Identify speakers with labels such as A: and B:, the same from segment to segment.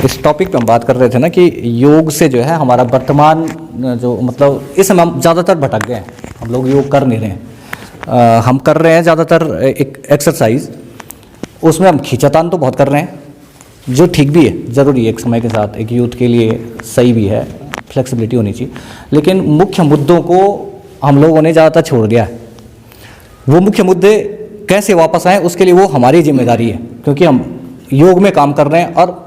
A: इस टॉपिक पे हम बात कर रहे थे ना कि योग से जो है हमारा वर्तमान जो मतलब इस समय हम ज़्यादातर भटक गए हैं, हम लोग योग कर नहीं रहे हैं। हम कर रहे हैं ज़्यादातर एक एक्सरसाइज, उसमें हम खींचातान तो बहुत कर रहे हैं, जो ठीक भी है, ज़रूरी है, एक समय के साथ एक यूथ के लिए सही भी है, फ्लेक्सिबिलिटी होनी चाहिए, लेकिन मुख्य मुद्दों को हम लोगों ने ज़्यादातर छोड़ दिया है। वो मुख्य मुद्दे कैसे वापस आएँ उसके लिए वो हमारी जिम्मेदारी है, क्योंकि हम योग में काम कर रहे हैं। और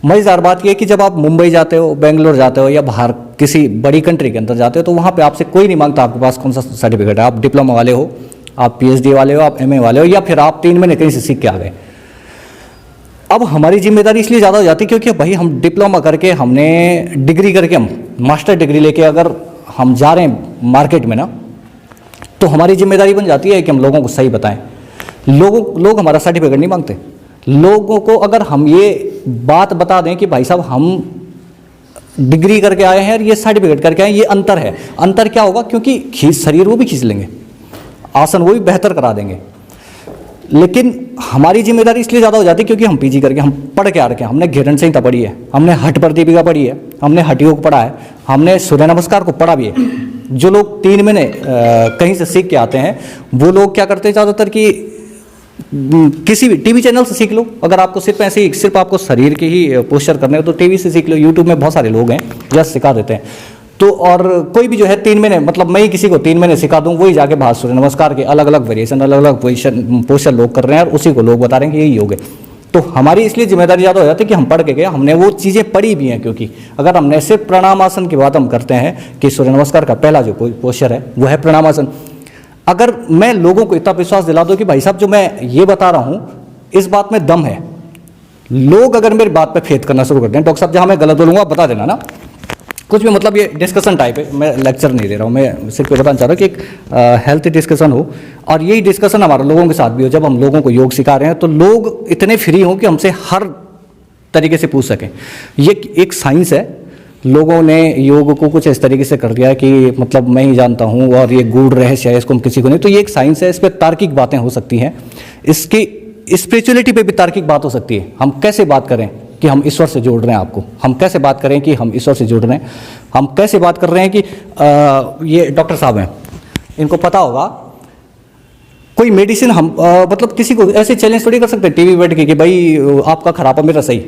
A: मज़ेदार बात यह है कि जब आप मुंबई जाते हो, बेंगलोर जाते हो या बाहर किसी बड़ी कंट्री के अंदर जाते हो तो वहाँ पे आपसे कोई नहीं मांगता आपके पास कौन सा सर्टिफिकेट है, आप डिप्लोमा वाले हो, आप पीएचडी वाले हो, आप एमए वाले हो, या फिर आप 3 महीने कहीं से सीख के आ गए। अब हमारी जिम्मेदारी इसलिए ज़्यादा हो जाती है क्योंकि भाई हम डिप्लोमा करके, हमने डिग्री करके, हम मास्टर डिग्री लेके अगर हम जा रहे हैं मार्केट में ना, तो हमारी जिम्मेदारी बन जाती है कि हम लोगों को सही बताएं। लोग हमारा सर्टिफिकेट नहीं मांगते। लोगों को अगर हम ये बात बता दें कि भाई साहब हम डिग्री करके आए हैं और ये सर्टिफिकेट करके आए हैं, ये अंतर है। अंतर क्या होगा? क्योंकि शरीर वो भी खींच लेंगे, आसन वो भी बेहतर करा देंगे, लेकिन हमारी जिम्मेदारी इसलिए ज़्यादा हो जाती है क्योंकि हम पीजी करके, हम पढ़ के आ रखे हैं, हमने घेरन संहिता पढ़ी है, हमने हठ प्रदीपिका पढ़ी है, हमने हठ योग पढ़ा है, हमने सूर्य नमस्कार को पढ़ा भी है। जो लोग 3 महीने कहीं से सीख के आते हैं वो लोग क्या करते हैं ज़्यादातर कि किसी भी टीवी चैनल से सीख लो। अगर आपको सिर्फ ऐसे ही सिर्फ आपको शरीर के ही पोस्चर करने हो तो टीवी से सीख लो, यूट्यूब में बहुत सारे लोग हैं जस्ट सिखा देते हैं। तो और कोई भी जो है 3 महीने, मतलब मैं ही किसी को 3 महीने सिखा दूं, वही जाके बाहर सूर्य नमस्कार के अलग अलग वेरिएशन, अलग अलग पोस्चर लोग कर रहे हैं और उसी को लोग बता रहे हैं कि यही योग है। तो हमारी इसलिए जिम्मेदारी ज़्यादा हो जाती है कि हम पढ़ के गए, हमने वो चीज़ें पढ़ी भी हैं। क्योंकि अगर हमने सिर्फ प्रणामासन की बात हम करते हैं कि सूर्य नमस्कार का पहला जो कोई पोस्चर है वो है प्रणामासन, अगर मैं लोगों को इतना विश्वास दिला दूं कि भाई साहब जो मैं ये बता रहा हूं इस बात में दम है, लोग अगर मेरी बात पे फेथ करना शुरू करते हैं, डॉक्टर साहब जहां मैं गलत बोलूंगा बता देना ना, कुछ भी, मतलब ये डिस्कशन टाइप है, मैं लेक्चर नहीं दे रहा हूँ, मैं सिर्फ बताना चाह रहा हूँ कि एक हेल्थी डिस्कसन हो और यही डिस्कशन हमारे लोगों के साथ भी हो। जब हम लोगों को योग सिखा रहे हैं तो लोग इतने फ्री हों कि हमसे हर तरीके से पूछ सकें। ये एक साइंस है, लोगों ने योग को कुछ इस तरीके से कर दिया कि मतलब मैं ही जानता हूँ और ये गूढ़ रहस्य है, इसको हम किसी को नहीं। तो ये एक साइंस है, इस पर तार्किक बातें हो सकती हैं, इसकी स्पिरिचुअलिटी पे भी तार्किक बात हो सकती है। हम कैसे बात करें कि हम ईश्वर से जोड़ रहे हैं आपको, हम कैसे बात करें कि हम ईश्वर से जुड़ रहे हैं, हम कैसे बात कर रहे हैं कि ये डॉक्टर साहब हैं, इनको पता होगा कोई मेडिसिन हम मतलब किसी को ऐसे चैलेंज थोड़ी कर सकते हैं टीवी बैठ के कि भाई आपका खराब है मेरा सही।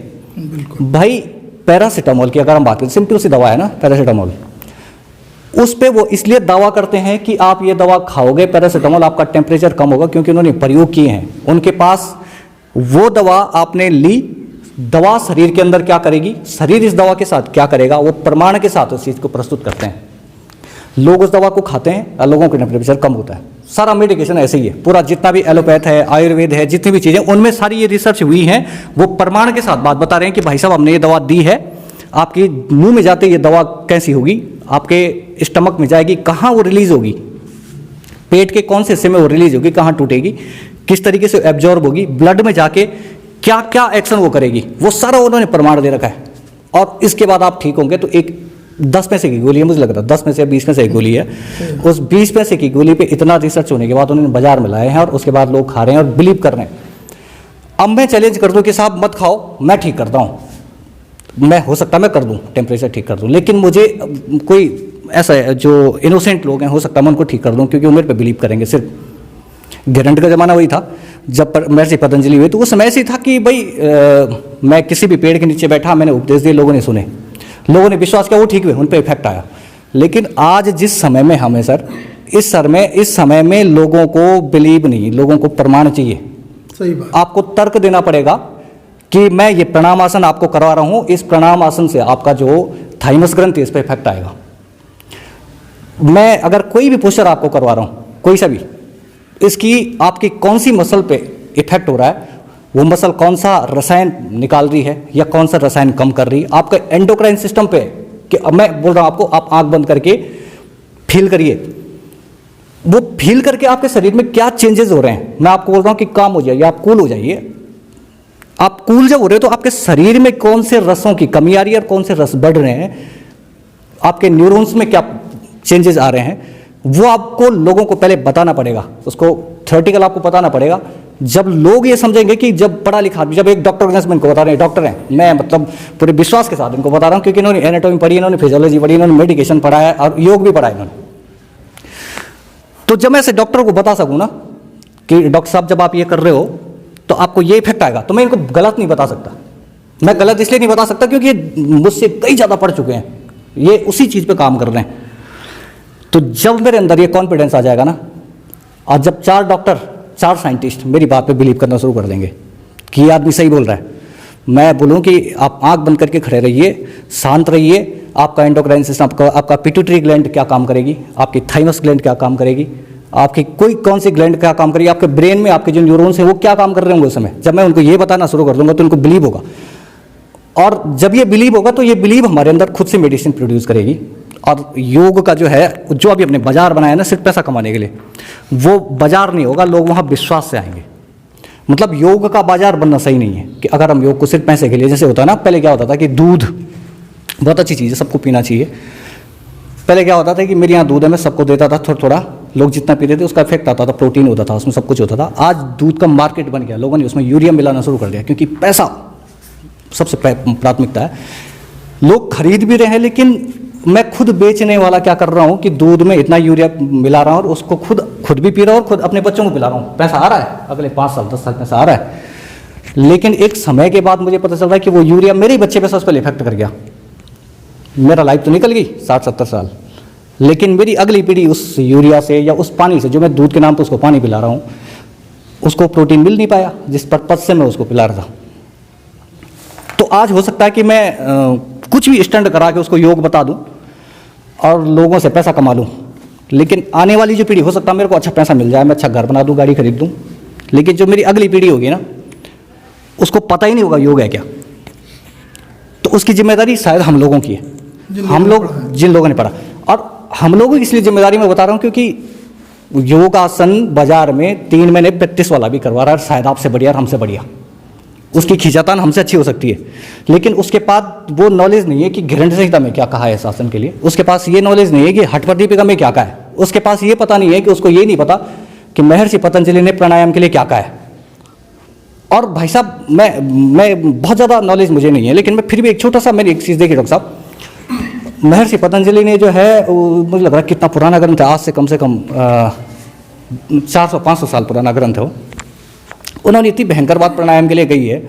A: भाई पैरासीटामोल की अगर हम बात करें, सिंपल सी दवा है ना पैरासीटामोल, उस पे वो इसलिए दावा करते हैं कि आप ये दवा खाओगे पैरासीटामोल आपका टेम्परेचर कम होगा, क्योंकि उन्होंने प्रयोग किए हैं। उनके पास वो दवा आपने ली, दवा शरीर के अंदर क्या करेगी, शरीर इस दवा के साथ क्या करेगा, वो प्रमाण के साथ उस चीज़ को प्रस्तुत करते हैं। लोग उस दवा को खाते हैं और लोगों का टेम्परेचर कम होता है। सारा मेडिकेशन ऐसे ही है, पूरा जितना भी एलोपैथ है, आयुर्वेद है, जितनी भी चीज़ें उनमें सारी ये रिसर्च हुई है, वो प्रमाण के साथ बात बता रहे हैं कि भाई साहब हमने ये दवा दी है, आपकी मुंह में जाते ये दवा कैसी होगी, आपके स्टमक में जाएगी, कहाँ वो रिलीज होगी, पेट के कौन से हिस्से में वो रिलीज होगी, कहाँ टूटेगी, किस तरीके से एब्जॉर्ब होगी, ब्लड में जाके क्या क्या एक्शन वो करेगी, वो सारा उन्होंने प्रमाण दे रखा है। और इसके बाद आप ठीक होंगे। तो एक 10 पैसे की गोली है, मुझे लग रहा है 10 में से 20 में से एक गोली है, उस 20 पैसे की गोली पे इतना रिसर्च होने के बाद उन्होंने बाजार में लाए हैं और उसके बाद लोग खा रहे हैं और बिलीव कर रहे हैं। अब मैं चैलेंज कर दूं कि साहब मत खाओ, मैं ठीक करता हूं, मैं हो सकता है मैं कर दूं, टेम्परेचर ठीक कर दूं, लेकिन मुझे कोई ऐसा है जो इनोसेंट लोग हैं, हो सकता है मैं उनको ठीक कर दूं क्योंकि वो मेरे पे बिलीव करेंगे। सिर्फ गारंटी का ज़माना वही था जब महर्षि पतंजलि हुए, तो उस समय ऐसे ही था कि भाई मैं किसी भी पेड़ के नीचे बैठा, मैंने उपदेश दिए, लोगों ने सुने, लोगों ने विश्वास किया, वो ठीक हुए, उन पर इफेक्ट आया। लेकिन आज जिस समय में हमें सर इस समय में लोगों को बिलीव नहीं, लोगों को प्रमाण चाहिए।
B: सही बात।
A: आपको तर्क देना पड़ेगा कि मैं ये प्रणाम आसन आपको करवा रहा हूं, इस प्रणाम आसन से आपका जो थाइमस ग्रंथि इस पर इफेक्ट आएगा। मैं अगर कोई भी पोस्चर आपको करवा रहा हूं, कोई सा भी, इसकी आपकी कौन सी मसल पे इफेक्ट हो रहा है, वो मसल कौन सा रसायन निकाल रही है या कौन सा रसायन कम कर रही है, आपका एंडोक्राइन सिस्टम पे, कि अब मैं बोल रहा हूं आपको, आप आंख बंद करके फील करिए, वो फील करके आपके शरीर में क्या चेंजेस हो रहे हैं। मैं आपको बोल रहा हूं कि काम हो जाइए, आप कूल हो जाइए। आप कूल जब हो रहे हो तो आपके शरीर में कौन से रसों की कमी आ रही है और कौन से रस बढ़ रहे हैं, आपके न्यूरॉन्स में क्या चेंजेस आ रहे हैं, वो आपको लोगों को पहले बताना पड़ेगा, उसको थ्योरेटिकल आपको पता ना पड़ेगा। जब लोग ये समझेंगे कि जब पढ़ा लिखा आदमी, जब एक डॉक्टर मैं इनको बता रहे हैं, डॉक्टर हैं, मैं मतलब पूरे विश्वास के साथ इनको बता रहा हूँ, क्योंकि इन्होंने एनाटॉमी पढ़ी, इन्होंने फिजियोलॉजी पढ़ी, इन्होंने मेडिकेशन पढ़ा है और योग भी पढ़ा है इन्होंने। तो जब मैं ऐसे डॉक्टर को बता सकूँ ना कि डॉक्टर साहब जब आप ये कर रहे हो तो आपको ये इफेक्ट आएगा, तो मैं इनको गलत नहीं बता सकता। मैं गलत इसलिए नहीं बता सकता क्योंकि ये मुझसे कई ज़्यादा पढ़ चुके हैं, ये उसी चीज़ पे काम कर रहे हैं। तो जब मेरे अंदर ये कॉन्फिडेंस आ जाएगा ना, और जब 4 डॉक्टर 4 साइंटिस्ट मेरी बात पे बिलीव करना शुरू कर देंगे कि ये आदमी सही बोल रहा है, मैं बोलूँ कि आप आंख बंद करके खड़े रहिए, शांत रहिए, आपका एंडोक्राइन सिस्टम, आपका पिट्यूटरी ग्लैंड क्या काम करेगी, आपकी थाइमस ग्लैंड क्या काम करेगी, आपकी कोई कौन सी ग्लैंड क्या काम करेगी, आपके ब्रेन में आपके जो न्यूरॉन्स हैं वो क्या काम कर रहे होंगे उस समय। जब मैं उनको ये बताना शुरू कर दूंगा तो उनको बिलीव होगा, और जब ये बिलीव होगा तो ये बिलीव हमारे अंदर खुद से मेडिसिन प्रोड्यूस करेगी। और योग का जो है, जो अभी अपने बाजार बनाया ना सिर्फ पैसा कमाने के लिए, वो बाजार नहीं होगा, लोग वहाँ विश्वास से आएंगे। मतलब योग का बाजार बनना सही नहीं है कि अगर हम योग को सिर्फ पैसे के लिए, जैसे होता है ना, पहले क्या होता था कि दूध बहुत अच्छी चीज़ है, सबको पीना चाहिए। पहले क्या होता था कि मेरे यहाँ दूध है, मैं सबको देता था थोड़ा थोड़ा, लोग जितना पीते थे उसका इफेक्ट आता था, प्रोटीन होता था उसमें, सब कुछ होता था। आज दूध का मार्केट बन गया, लोगों ने उसमें यूरिया मिलाना शुरू कर दिया, क्योंकि पैसा सबसे प्राथमिकता है। लोग खरीद भी रहे हैं, लेकिन मैं खुद बेचने वाला क्या कर रहा हूँ कि दूध में इतना यूरिया मिला रहा हूँ और उसको खुद भी पी रहा हूँ और खुद अपने बच्चों को पिला रहा हूँ। पैसा आ रहा है, अगले 5 साल 10 साल पैसा आ रहा है, लेकिन एक समय के बाद मुझे पता चल रहा है कि वो यूरिया मेरे ही बच्चे पे सबसे पहले इफेक्ट कर गया। मेरा लाइफ तो निकल गई 60-70 साल, लेकिन मेरी अगली पीढ़ी उस यूरिया से या उस पानी से, जो मैं दूध के नाम पर उसको पानी पिला रहा हूँ, उसको प्रोटीन मिल नहीं पाया जिस पर्पज से मैं उसको पिला रहा था। तो आज हो सकता है कि मैं कुछ भी स्टंट करा के उसको योग बता दूं और लोगों से पैसा कमा लूं, लेकिन आने वाली जो पीढ़ी, हो सकता है मेरे को अच्छा पैसा मिल जाए, मैं अच्छा घर बना दूं, गाड़ी खरीद दूं, लेकिन जो मेरी अगली पीढ़ी होगी ना, उसको पता ही नहीं होगा योग है क्या। तो उसकी जिम्मेदारी शायद हम लोगों की है, हम लोग जिन लोगों ने पढ़ा। और हम लोगों की इसलिए जिम्मेदारी मैं बता रहा हूँ क्योंकि योगासन बाजार में 3 महीने प्रैक्टिस वाला भी करवा रहा है, शायद आपसे बढ़िया और हमसे बढ़िया, उसकी खींचातान हमसे अच्छी हो सकती है, लेकिन उसके पास वो नॉलेज नहीं है कि घृण संहिता में क्या कहा है शासन के लिए, उसके पास ये नॉलेज नहीं है कि हठ प्रदीपिका में क्या कहा है, उसके पास ये पता नहीं है कि, उसको ये नहीं पता कि महर्षि पतंजलि ने प्राणायाम के लिए क्या कहा है। और भाई साहब, मैं बहुत ज़्यादा नॉलेज मुझे नहीं है, लेकिन मैं फिर भी एक छोटा सा, मैंने एक चीज़ देखी डॉक्टर साहब, महर्षि पतंजलि ने जो है, मुझे लग रहा है कितना पुराना ग्रंथ है, आज से कम 400-500 साल पुराना ग्रंथ है वो। उन्होंने इतनी भयंकर बात प्राणायाम के लिए कही है,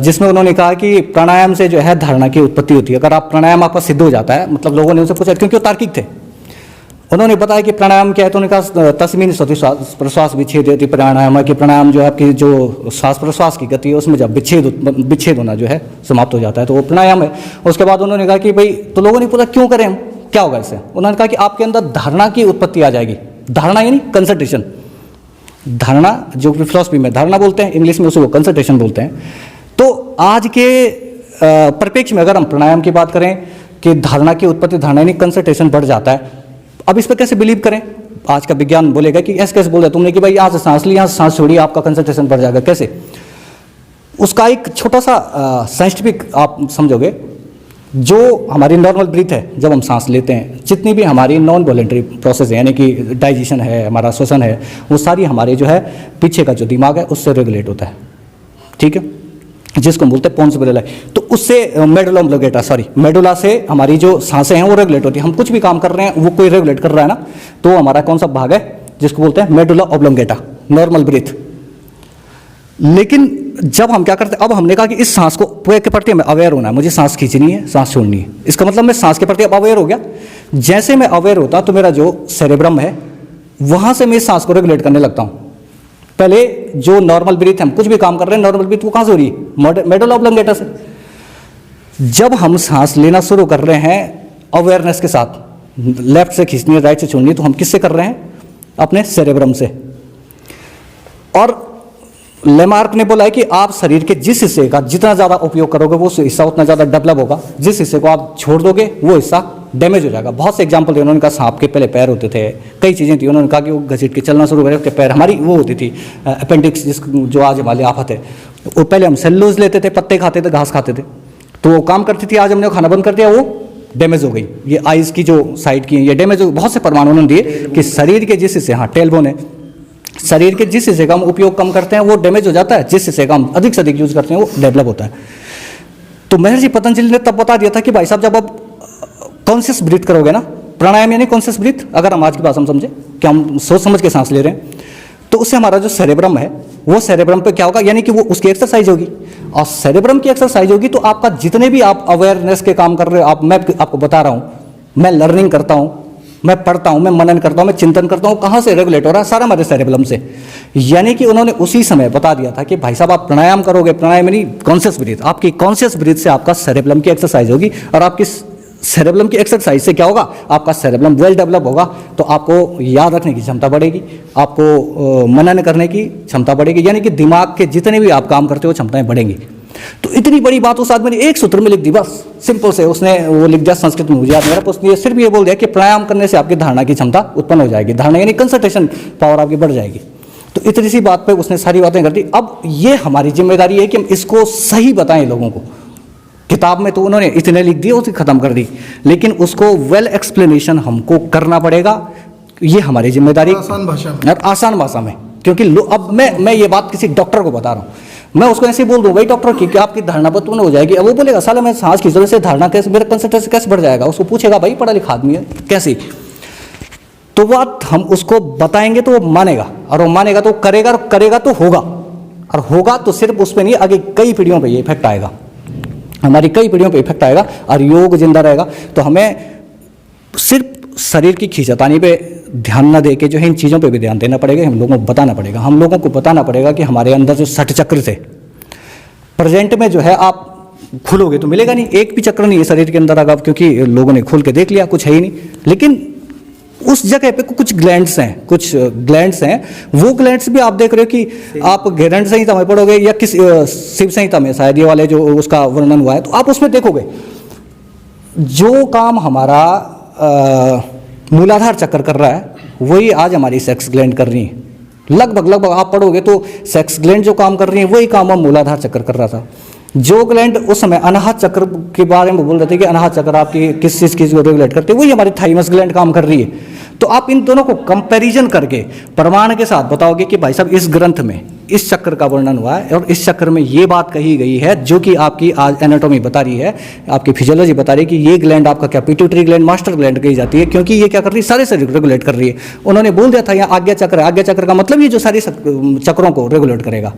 A: जिसमें उन्होंने कहा कि प्राणायाम से जो है धारणा की उत्पत्ति होती है। अगर आप प्राणायाम आपका सिद्ध हो जाता है, मतलब लोगों ने उनसे पूछा, क्योंकि वो तार्किक थे, उन्होंने बताया कि प्राणायाम क्या है, तो उन्होंने कहा तस्मीन स्वति श्वास प्रश्वास विच्छेद होती प्राणायाम, कि प्राणायाम जो है आपकी जो श्वास प्रश्वास की गति है उसमें जब विच्छेद होना जो है समाप्त हो जाता है, तो वो प्राणायाम है। उसके बाद उन्होंने कहा कि भाई, तो लोगों ने पूछा क्यों करें हम, क्या होगा इससे। उन्होंने कहा कि आपके अंदर धारणा की उत्पत्ति आ जाएगी। धारणा यानी कंसंट्रेशन, धारणा जो कि फिलॉसफी में धारणा बोलते हैं, इंग्लिश में उसे वो कंसंट्रेशन बोलते हैं। तो आज के परिप्रेक्ष्य में अगर हम प्राणायाम की बात करें कि धारणा की उत्पत्ति, धारणा यानी कंसंट्रेशन बढ़ जाता है। अब इस पर कैसे बिलीव करें, आज का विज्ञान बोलेगा कि ऐसे कैसे बोल रहे तुमने कि भाई यहाँ से सांस ली, यहाँ से सांस छोड़ी, आपका कंसंट्रेशन बढ़ जाएगा, कैसे। उसका एक छोटा सा साइंटिफिक आप समझोगे, जो हमारी नॉर्मल ब्रीथ है, जब हम सांस लेते हैं, जितनी भी हमारी नॉन वॉलेंट्री प्रोसेस है, यानी कि डाइजेशन है, हमारा श्वसन है, वो सारी हमारे जो है पीछे का जो दिमाग है उससे रेगुलेट होता है, ठीक है, जिसको बोलते हैं पोन्स ब्रेला। तो उससे मेडुला ऑब्लोंगेटा, मेडुला से हमारी जो सांसें हैं वो रेगुलेट होती है। हम कुछ भी काम कर रहे हैं, वो कोई रेगुलेट कर रहा है ना, तो हमारा कौन सा भाग है जिसको बोलते हैं मेडुला ऑब्लोंगेटा, नॉर्मल ब्रीथ। लेकिन जब हम क्या करते हैं, अब हमने कहा कि इस सांस को के प्रति हमें अवेयर होना है, मुझे सांस खींचनी है, सांस छोड़नी है, इसका मतलब मैं सांस के प्रति अब अवेयर हो गया। जैसे मैं अवेयर होता तो मेरा जो सेरेब्रम है वहां से मैं इस सांस को रेगुलेट करने लगता हूं। पहले जो नॉर्मल ब्रीथ है, हम कुछ भी काम कर रहे हैं, नॉर्मल ब्रीथ वो कहां से हो रही है, मेडुला ऑब्लोंगेटा से। जब हम सांस लेना शुरू कर रहे हैं अवेयरनेस के साथ, लेफ्ट से खींचनी है, राइट से छोड़नी है, तो हम किससे कर रहे हैं, अपने सेरेब्रम से। और लेमार्क ने बोला है कि आप शरीर के जिस हिस्से का जितना ज़्यादा उपयोग करोगे वो हिस्सा उतना ज़्यादा डेवलप होगा, जिस हिस्से को आप छोड़ दोगे वो हिस्सा डैमेज हो जाएगा। बहुत से एग्जाम्पल थे, उन्होंने कहा सांप के पहले पैर होते थे, कई चीज़ें थी, उन्होंने कहा कि वो घसीट के चलना शुरू करे, उसके पैर, हमारी वो होती थी अपेंडिक्स, जो आज हमारे आफत है, वो पहले हम सेलुलोज लेते थे, पत्ते खाते थे, घास खाते थे, तो वो काम करती थी, आज हमने वो खाना बंद कर दिया, वो डैमेज हो गई। ये आइज़ की जो साइड की ये डैमेज हो, बहुत से प्रमाण उन्होंने दिए कि शरीर के जिस हिस्से, हाँ टेलबोन है, शरीर के जिस हिस्से का हम उपयोग कम करते हैं वो डैमेज हो जाता है, जिस हिस्से का हम अधिक से अधिक यूज करते हैं वो डेवलप होता है। तो महर्षि पतंजलि ने तब बता दिया था कि भाई साहब जब आप कॉन्शियस ब्रीथ करोगे ना, प्राणायाम यानी कॉन्शियस ब्रीथ, अगर हम आज की बात हम समझे कि हम सोच समझ के सांस ले रहे हैं, तो उससे हमारा जो सेरेब्रम है वो सेरेब्रम पे क्या होगा, यानी कि वो उसकी एक्सरसाइज होगी, और सेरेब्रम की एक्सरसाइज होगी तो आपका जितने भी आप अवेयरनेस के काम कर रहे हो, मैं आपको बता रहा हूँ, मैं लर्निंग करता हूँ, मैं पढ़ता हूँ, मैं मनन करता हूँ, मैं चिंतन करता हूँ, कहाँ से रेगुलेट हो रहा है, सारा हमारे सेरेब्रम से। यानी कि उन्होंने उसी समय बता दिया था कि भाई साहब आप प्राणायाम करोगे, प्राणायाम यानी कॉन्शियस ब्रीथ, आपकी कॉन्शियस ब्रीथ से आपका सेरेब्रम की एक्सरसाइज होगी, और आपकी सेरेब्रम की एक्सरसाइज से क्या होगा, आपका सेरेब्रम वेल डेवलप होगा, तो आपको याद रखने की क्षमता बढ़ेगी, आपको मनन करने की क्षमता बढ़ेगी, यानी कि दिमाग के जितने भी आप काम करते हो क्षमताएं बढ़ेंगी। तो इतनी बड़ी बात उस आदमी ने एक सूत्र में लिख दी, बस सिंपल से उसने वो लिख दिया, संस्कृत में मुझे याद नहीं रहा, उसने सिर्फ ये बोल दिया कि प्राणायाम करने से आपकी धारणा की क्षमता उत्पन्न हो जाएगी, धारणा यानी कंसंट्रेशन पावर आपकी बढ़ जाएगी। तो इतनी सी बात पे उसने सारी बातें कर दी। अब ये हमारी जिम्मेदारी है कि हम इसको सही बताएं लोगों को। किताब में तो उन्होंने इतने लिख दिए, उसे खत्म कर दी, लेकिन उसको वेल एक्सप्लेनेशन हमको करना पड़ेगा, ये हमारी जिम्मेदारी, आसान भाषा में। क्योंकि अब मैं ये बात किसी डॉक्टर को बता रहा हूँ, मैं उसको ऐसे बोल दूं भाई डॉक्टर की आपकी धारणा उत्पन्न हो जाएगी, अब वो बोलेगा साला मैं सांस की जरूरत से धारणा कैसे, मेरा कंसंट्रेशन कैसे बढ़ जाएगा, उसको पूछेगा भाई पढ़ा लिखा आदमी है कैसे, तो बात हम उसको बताएंगे तो वो मानेगा, और वो मानेगा तो करेगा, और करेगा तो होगा, और होगा तो सिर्फ उस पर नहीं, आगे कई पीढ़ियों पर ये इफेक्ट आएगा, हमारी कई पीढ़ियों पे इफेक्ट आएगा, और योग जिंदा रहेगा। तो हमें सिर्फ शरीर की खींचतानी पे ध्यान न दे के जो है इन चीज़ों पे भी ध्यान देना पड़ेगा, हम लोगों को बताना पड़ेगा, हम लोगों को बताना पड़ेगा कि हमारे अंदर जो 60 चक्र थे, प्रेजेंट में जो है आप खुलोगे तो मिलेगा नहीं, एक भी चक्र नहीं है शरीर के अंदर, अगर क्योंकि लोगों ने खोल के देख लिया कुछ है ही नहीं, लेकिन उस जगह पे कुछ ग्लैंड्स हैं, वो ग्लैंड्स भी आप देख रहे हो कि आप घेरंड संहिता में पढ़ोगे या किस शिव संहिता में शायद ये वाले जो उसका वर्णन हुआ है, तो आप उसमें देखोगे जो काम हमारा मूलाधार चक्र कर रहा है वही आज हमारी सेक्स ग्लैंड कर रही है, लगभग आप पढ़ोगे तो सेक्स ग्लैंड जो काम कर रही है वही काम अब मूलाधार चक्र कर रहा था। जो ग्लैंड उस समय अनाहत चक्र के बारे में बोल रहे थे कि अनाहत चक्र आपकी किस चीज़ को रेगुलेट करते हैं, वही हमारी थाइमस ग्लैंड काम कर रही है। तो आप इन दोनों को कंपैरिजन करके प्रमाण के साथ बताओगे कि भाई साहब इस ग्रंथ में इस चक्र का वर्णन हुआ है और इस चक्र में ये बात कही गई है, जो कि आपकी आज एनाटॉमी बता रही है, आपकी फिजियोलॉजी बता रही है कि ये ग्लैंड आपका क्या पिट्यूटरी ग्लैंड मास्टर ग्लैंड कही जाती है, क्योंकि ये क्या कर रही है, सारे शरीर को रेगुलेट कर रही है। उन्होंने बोल दिया था यहाँ आज्ञा चक्र है, आज्ञा चक्र का मतलब ये जो सारे चक्रों को रेगुलेट करेगा।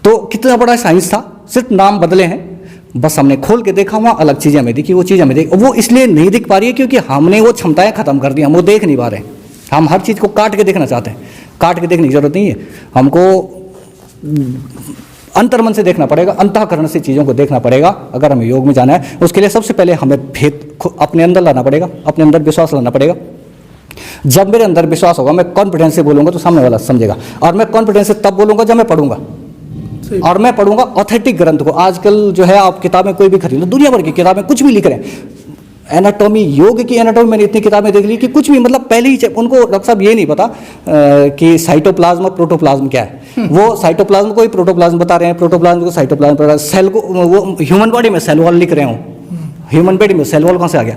A: तो कितना बड़ा साइंस था, सिर्फ नाम बदले हैं, बस हमने खोल के देखा, वहाँ अलग चीज़ें हमें दिखी, वो चीज़ हमें दिख, वो इसलिए नहीं दिख पा रही है क्योंकि हमने वो क्षमताएं खत्म कर दी, हम वो देख नहीं पा रहे हैं। हम हर चीज़ को काट के देखना चाहते हैं, काट के देखने की जरूरत नहीं है, हमको अंतर्मन से देखना पड़ेगा, अंतःकरण से चीज़ों को देखना पड़ेगा। अगर हमें योग में जाना है उसके लिए सबसे पहले हमें भेद अपने अंदर लाना पड़ेगा, अपने अंदर विश्वास लाना पड़ेगा। जब मेरे अंदर विश्वास होगा, मैं कॉन्फिडेंस से बोलूँगा तो सामने वाला समझेगा, और मैं कॉन्फिडेंस से तब बोलूँगा जब मैं पढ़ूंगा, और मैं पढ़ूंगा ऑथेंटिक ग्रंथ को। आजकल जो है आप किताबें कोई भी खरीद लो, दुनिया भर की किताबें कुछ भी लिख रहे हैं, एनाटॉमी, योग की एनाटॉमी, मैंने इतनी किताबें देख ली कि कुछ भी मतलब पहले ही उनको डॉक्टर साहब ये नहीं पता कि साइटोप्लाज्म और प्रोटोप्लाज्म क्या है। वो साइटोप्लाज्म को ही प्रोटोप्लाज्म बता रहे हैं, प्रोटोप्लाज्म को साइटोप्लाज्म बता रहे हैं, सेल को वो ह्यूमन बॉडी में सेल वॉल लिख रहे हो, ह्यूमन बॉडी में सेल वॉल कहाँ से आ गया।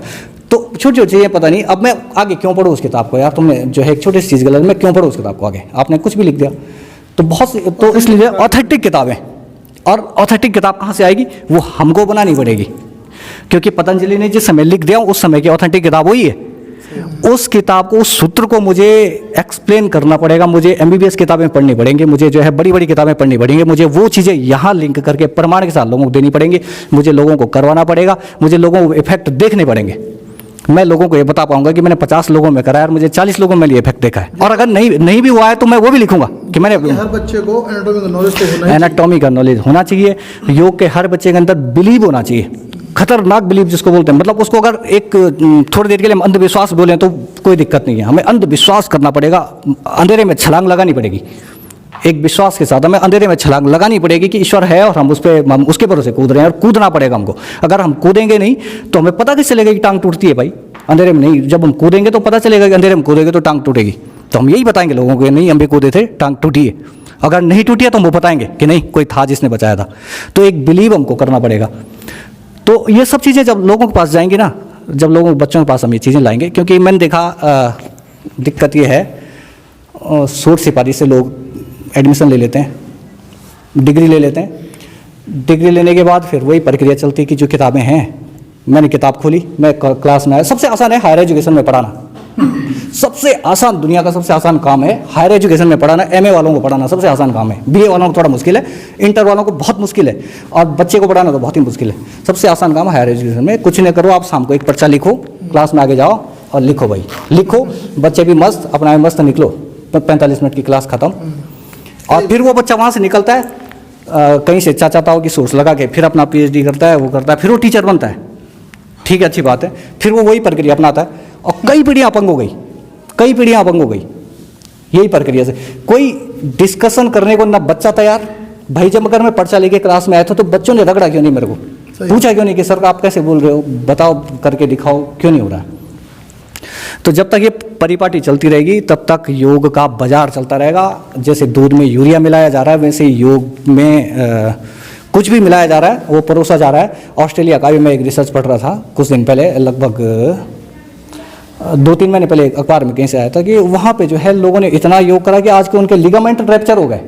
A: तो छोटी छोटी चीज़ें पता नहीं। अब मैं आगे क्यों पढ़ूँ उस किताब को यार, तुमने जो है एक छोटी सी चीज़ गलत, मैं क्यों पढ़ूँ उस किताब को आगे, आपने कुछ भी लिख दिया। तो बहुत सी, तो इसलिए ऑथेंटिक किताबें, और ऑथेंटिक किताब कहाँ से आएगी, वो हमको बनानी पड़ेगी, क्योंकि पतंजलि ने जिस समय लिख दिया उस समय की ऑथेंटिक किताब वही है। उस किताब को, उस सूत्र को मुझे एक्सप्लेन करना पड़ेगा, मुझे एमबीबीएस किताबें पढ़नी पड़ेंगी, मुझे जो है बड़ी बड़ी किताबें पढ़नी पड़ेंगी, मुझे वो चीज़ें यहाँ लिंक करके प्रमाण के साथ लोगों को देनी पड़ेंगी, मुझे लोगों को करवाना पड़ेगा, मुझे लोगों को इफेक्ट देखने पड़ेंगे। मैं लोगों को ये बता पाऊंगा कि मैंने 50 लोगों में कराया और मुझे 40 लोगों में ये इफेक्ट देखा है, और अगर नहीं भी हुआ है तो मैं वो भी लिखूंगा कि मैंने।
B: हर बच्चे को एनाटॉमी का नॉलेज तो होना ही,
A: एनाटॉमी का नॉलेज होना चाहिए। योग के हर बच्चे के अंदर बिलीव होना चाहिए, खतरनाक बिलीव जिसको बोलते हैं, मतलब उसको अगर एक थोड़ी देर के लिए हम अंधविश्वास बोलें तो कोई दिक्कत नहीं है, हमें अंधविश्वास करना पड़ेगा, अंधेरे में छलांग लगानी पड़ेगी, एक विश्वास के साथ हमें अंधेरे में छलांग लगानी पड़ेगी कि ईश्वर है और हम उसके भरोसे कूद रहे हैं, और कूदना पड़ेगा हमको। अगर हम कूदेंगे नहीं तो हमें पता कैसे चलेगा कि टांग टूटती है भाई, अंधेरे में नहीं, जब हम कूदेंगे तो पता चलेगा कि अंधेरे में कूदेंगे तो टांग टूटेगी। तो हम यही बताएंगे लोगों को, नहीं हम भी कूदे थे, टांग टूटी है। अगर नहीं टूटी है तो हम वो बताएंगे कि नहीं, कोई था जिसने बचाया था। तो एक बिलीव हमको करना पड़ेगा। तो ये सब चीज़ें जब लोगों के पास जाएंगी ना, जब लोगों बच्चों के पास हम ये चीज़ें लाएंगे, क्योंकि मैंने देखा दिक्कत ये है शोर सिपाही से लोग एडमिशन ले लेते हैं, डिग्री ले लेते हैं। डिग्री लेने के बाद फिर वही प्रक्रिया चलती है कि जो किताबें हैं, मैंने किताब खोली, मैं क्लास में आया। सबसे आसान है हायर एजुकेशन में पढ़ाना, सबसे आसान, दुनिया का सबसे आसान काम है हायर एजुकेशन में पढ़ाना। एमए वालों को पढ़ाना सबसे आसान काम है, बीए वालों को थोड़ा मुश्किल है, इंटर वालों को बहुत मुश्किल है, और बच्चे को पढ़ाना तो बहुत ही मुश्किल है। सबसे आसान काम है हायर एजुकेशन में। कुछ नहीं करो, आप शाम को एक पर्चा लिखो, क्लास में आगे जाओ और लिखो भाई, लिखो, बच्चे भी मस्त, अपना भी मस्त, निकलो, 45 मिनट की क्लास खत्म। और फिर वो बच्चा वहाँ से निकलता है, कहीं से चाचाताओं की सोर्स लगा के फिर अपना पीएचडी करता है, वो करता है, फिर वो टीचर बनता है। ठीक है, अच्छी बात है। फिर वो वही प्रक्रिया अपनाता है और कई पीढ़ियाँ अपंग हो गई, कई पीढ़ियाँ अपंग हो गई यही प्रक्रिया से। कोई डिस्कशन करने को ना बच्चा तैयार। भाई जब अगर मैं पर्चा लेके क्लास में आया था तो बच्चों ने रगड़ा क्यों नहीं मेरे को, पूछा क्यों नहीं कि सर आप कैसे बोल रहे हो, बताओ, करके दिखाओ, क्यों नहीं हो रहा है। तो जब तक ये परिपाटी चलती रहेगी तब तक योग का बाजार चलता रहेगा। जैसे दूध में यूरिया मिलाया जा रहा है, वैसे योग में कुछ भी मिलाया जा रहा है, वो परोसा जा रहा है। ऑस्ट्रेलिया का भी मैं एक रिसर्च पढ़ रहा था कुछ दिन पहले, लगभग 2-3 महीने पहले एक अखबार में कहीं से आया था कि वहाँ पे जो है लोगों ने इतना योग करा कि आज के उनके लिगामेंट रैप्चर हो गए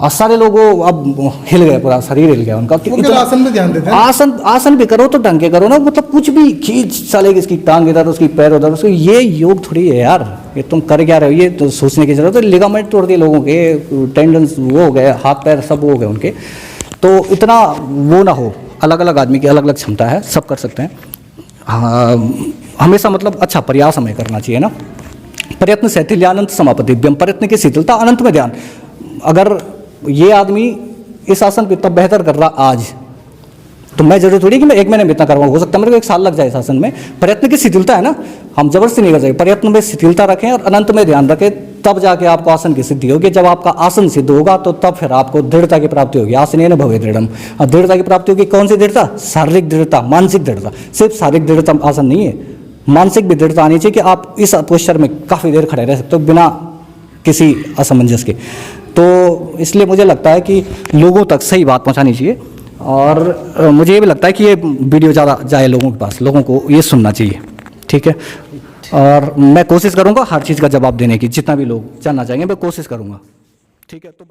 A: और सारे लोग अब हिल गए, पूरा शरीर हिल गया उनका।
B: आसन में ध्यान देते हैं,
A: आसन भी करो तो ढंग के करो ना, मतलब कुछ भी खींच चलेगी, इसकी टांग इधर, उसकी पैर उधर, उसको, ये योग थोड़ी है यार, ये तुम कर क्या रहे हो, ये तो सोचने की जरूरत है। लिगामेंट तोड़ दिए लोगों के, टेंडन्स वो हो गए, हाथ पैर सब हो गए उनके। तो इतना वो ना हो, अलग अलग आदमी की अलग अलग क्षमता है, सब कर सकते हैं। हमेशा मतलब अच्छा प्रयास हमें करना चाहिए ना। प्रयत्न शैथिल्यानंत समापति, प्रयत्न की शिथिलता, अनंत में ध्यान। अगर ये आदमी इस आसन को इतना बेहतर कर रहा आज, तो मैं जरूरी थोड़ी कि मैं 1 महीने में इतना करवाऊँ, हो सकता है मेरे को 1 साल लग जाए इस आसन में। प्रयत्न की शिथिलता है ना, हम जबरदस्ती नहीं कर सकते। प्रयत्न में शिथिलता रखें और अनंत में ध्यान रखें, तब जाके आपको आसन की सिद्धि होगी। जब आपका आसन सिद्ध होगा तो तब फिर आपको दृढ़ता की प्राप्ति होगी। आसनेन भवे दृढ़म, और दृढ़ता की प्राप्ति होगी। कौन सी दृढ़ता? शारीरिक दृढ़ता, मानसिक दृढ़ता। सिर्फ शारीरिक दृढ़ता आसन नहीं है, मानसिक भी दृढ़ता आनी चाहिए कि आप इस पोस्चर में काफ़ी देर खड़े रह सकते हो बिना किसी असमंजस के। तो इसलिए मुझे लगता है कि लोगों तक सही बात पहुंचानी चाहिए, और मुझे ये भी लगता है कि ये वीडियो ज़्यादा जाए लोगों के पास, लोगों को ये सुनना चाहिए। ठीक है, और मैं कोशिश करूंगा हर चीज़ का जवाब देने की, जितना भी लोग जानना चाहेंगे मैं कोशिश करूंगा। ठीक है, तो